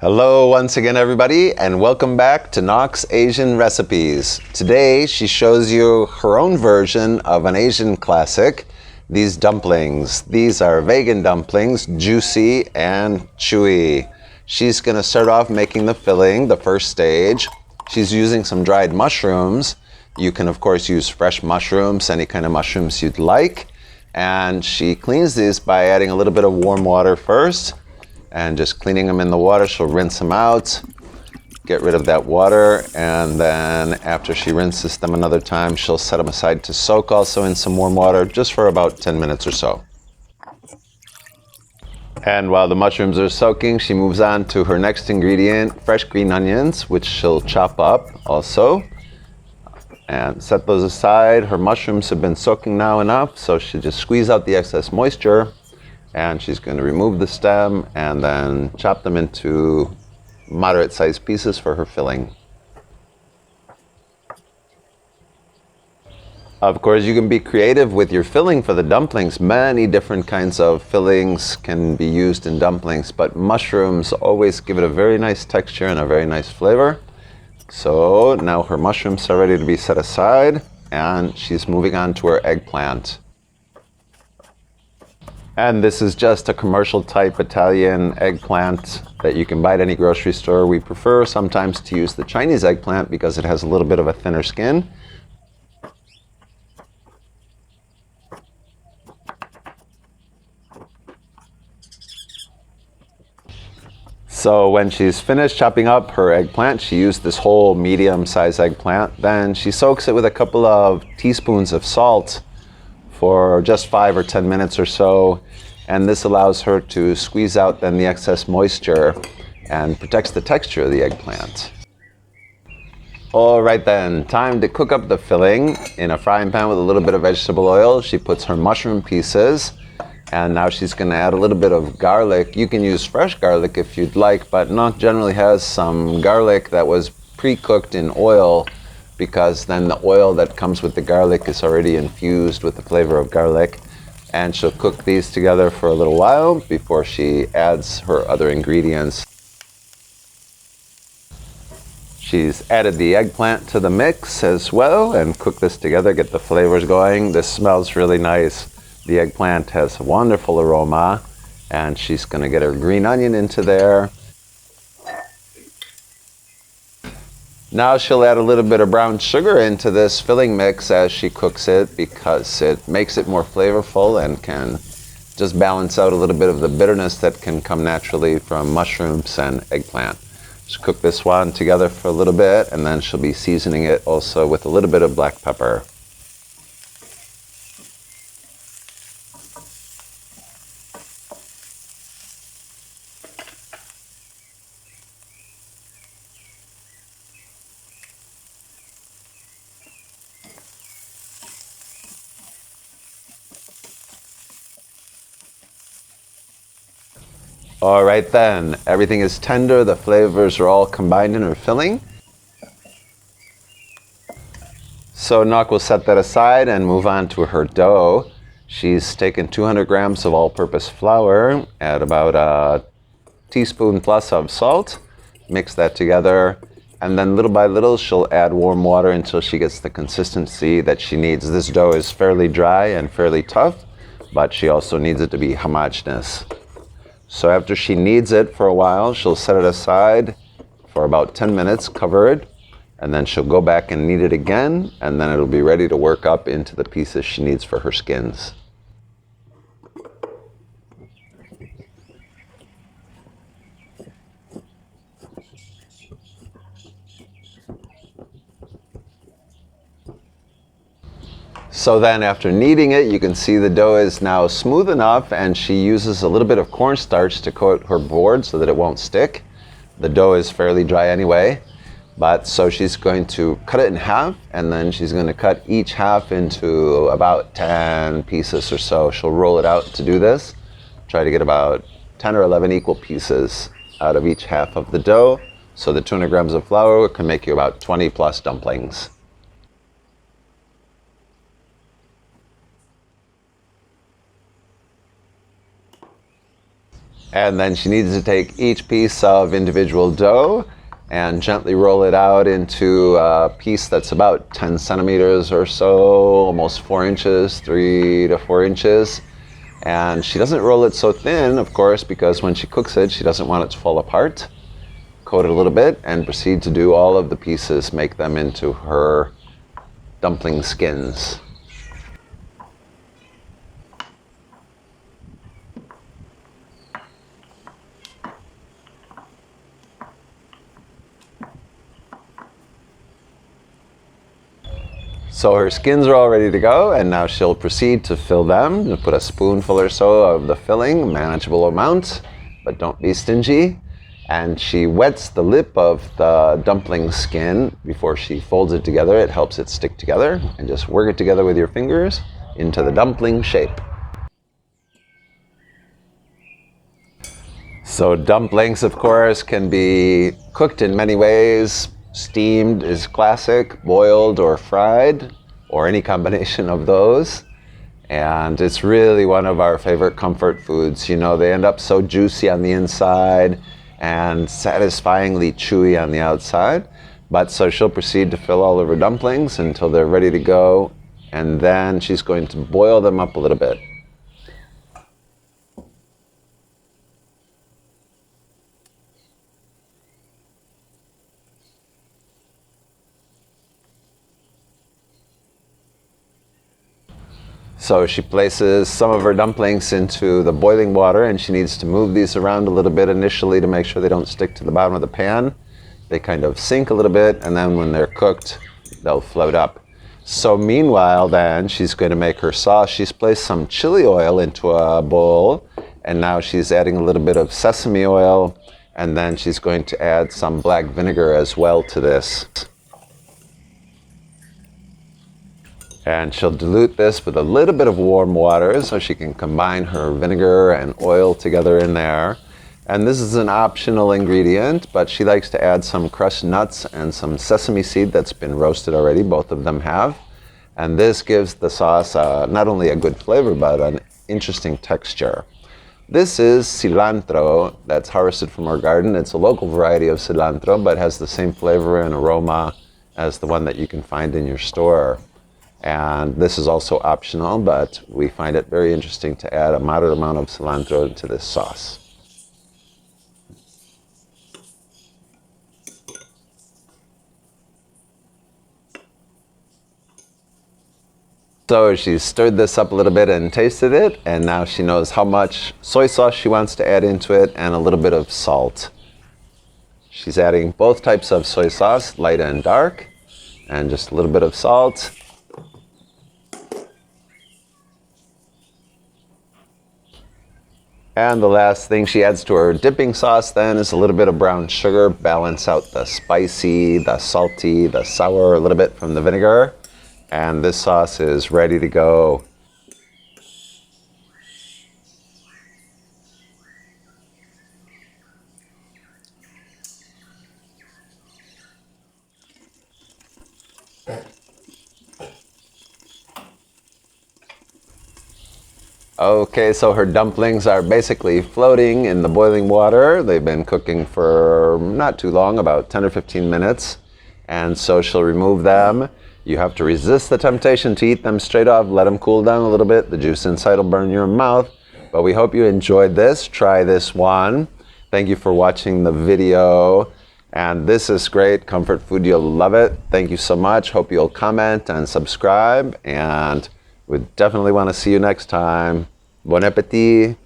Hello once again everybody, and welcome back to Nox Asian Recipes. Today she shows you her own version of an Asian classic, these dumplings. These are vegan dumplings, juicy and chewy. She's going to start off making the filling, the first stage. She's using some dried mushrooms. You can of course use fresh mushrooms, any kind of mushrooms you'd like. And she cleans these by adding a little bit of warm water first. And just cleaning them in the water. She'll rinse them out, get rid of that water, and then after she rinses them another time, she'll set them aside to soak also in some warm water, just for about 10 minutes or so. And while the mushrooms are soaking, she moves on to her next ingredient, fresh green onions, which she'll chop up also. And set those aside. Her mushrooms have been soaking now enough, so she just squeeze out the excess moisture. And she's going to remove the stem and then chop them into moderate-sized pieces for her filling. Of course, you can be creative with your filling for the dumplings. Many different kinds of fillings can be used in dumplings, but mushrooms always give it a very nice texture and a very nice flavor. So now her mushrooms are ready to be set aside, and she's moving on to her eggplant. And this is just a commercial type Italian eggplant that you can buy at any grocery store. We prefer sometimes to use the Chinese eggplant because it has a little bit of a thinner skin. So when she's finished chopping up her eggplant, she used this whole medium-sized eggplant. Then she soaks it with a couple of teaspoons of salt for just 5 or 10 minutes or so, and this allows her to squeeze out then the excess moisture and protects the texture of the eggplant. All right then, time to cook up the filling. In a frying pan with a little bit of vegetable oil, she puts her mushroom pieces, and now she's going to add a little bit of garlic. You can use fresh garlic if you'd like, but Noc generally has some garlic that was pre-cooked in oil, because then the oil that comes with the garlic is already infused with the flavor of garlic. And she'll cook these together for a little while before she adds her other ingredients. She's added the eggplant to the mix as well and cook this together, get the flavors going. This smells really nice. The eggplant has a wonderful aroma, and she's going to get her green onion into there. Now she'll add a little bit of brown sugar into this filling mix as she cooks it, because it makes it more flavorful and can just balance out a little bit of the bitterness that can come naturally from mushrooms and eggplant. Just cook this one together for a little bit, and then she'll be seasoning it also with a little bit of black pepper. All right then, everything is tender, the flavors are all combined in her filling. So Noc will set that aside and move on to her dough. She's taken 200 grams of all-purpose flour, add about a teaspoon plus of salt, mix that together, and then little by little she'll add warm water until she gets the consistency that she needs. This dough is fairly dry and fairly tough, but she also needs it to be homogeneous. So after she kneads it for a while, she'll set it aside for about 10 minutes, cover it, and then she'll go back and knead it again, and then it'll be ready to work up into the pieces she needs for her skins. So then after kneading it, you can see the dough is now smooth enough, and she uses a little bit of cornstarch to coat her board so that it won't stick. The dough is fairly dry anyway, but so she's going to cut it in half, and then she's going to cut each half into about 10 pieces or so. She'll roll it out to do this. Try to get about 10 or 11 equal pieces out of each half of the dough. So the 200 grams of flour can make you about 20 plus dumplings. And then she needs to take each piece of individual dough and gently roll it out into a piece that's about 10 centimeters or so, almost 4 inches, 3 to 4 inches. And she doesn't roll it so thin, of course, because when she cooks it, she doesn't want it to fall apart. Coat it a little bit and proceed to do all of the pieces, make them into her dumpling skins. So her skins are all ready to go, and now she'll proceed to fill them. You'll put a spoonful or so of the filling, manageable amount, but don't be stingy. And she wets the lip of the dumpling skin before she folds it together. It helps it stick together, and just work it together with your fingers into the dumpling shape. So dumplings, of course, can be cooked in many ways. Steamed is classic, boiled or fried, or any combination of those. And it's really one of our favorite comfort foods. You know, they end up so juicy on the inside and satisfyingly chewy on the outside. But so she'll proceed to fill all of her dumplings until they're ready to go. And then she's going to boil them up a little bit. So she places some of her dumplings into the boiling water, and she needs to move these around a little bit initially to make sure they don't stick to the bottom of the pan. They kind of sink a little bit, and then when they're cooked, they'll float up. So meanwhile then, she's going to make her sauce. She's placed some chili oil into a bowl, and now she's adding a little bit of sesame oil, and then she's going to add some black vinegar as well to this. And she'll dilute this with a little bit of warm water so she can combine her vinegar and oil together in there. And this is an optional ingredient, but she likes to add some crushed nuts and some sesame seed that's been roasted already. Both of them have. And this gives the sauce not only a good flavor, but an interesting texture. This is cilantro that's harvested from our garden. It's a local variety of cilantro, but has the same flavor and aroma as the one that you can find in your store. And this is also optional, but we find it very interesting to add a moderate amount of cilantro into this sauce. So she stirred this up a little bit and tasted it, and now she knows how much soy sauce she wants to add into it and a little bit of salt. She's adding both types of soy sauce, light and dark, and just a little bit of salt. And the last thing she adds to her dipping sauce then is a little bit of brown sugar, balance out the spicy, the salty, the sour a little bit from the vinegar. And this sauce is ready to go. Okay, so her dumplings are basically floating in the boiling water. They've been cooking for not too long, about 10 or 15 minutes. And so she'll remove them. You have to resist the temptation to eat them straight off. Let them cool down a little bit. The juice inside will burn your mouth. But we hope you enjoyed this. Try this one. Thank you for watching the video. And this is great comfort food. You'll love it. Thank you so much. Hope you'll comment and subscribe. And we definitely want to see you next time. Bon appétit!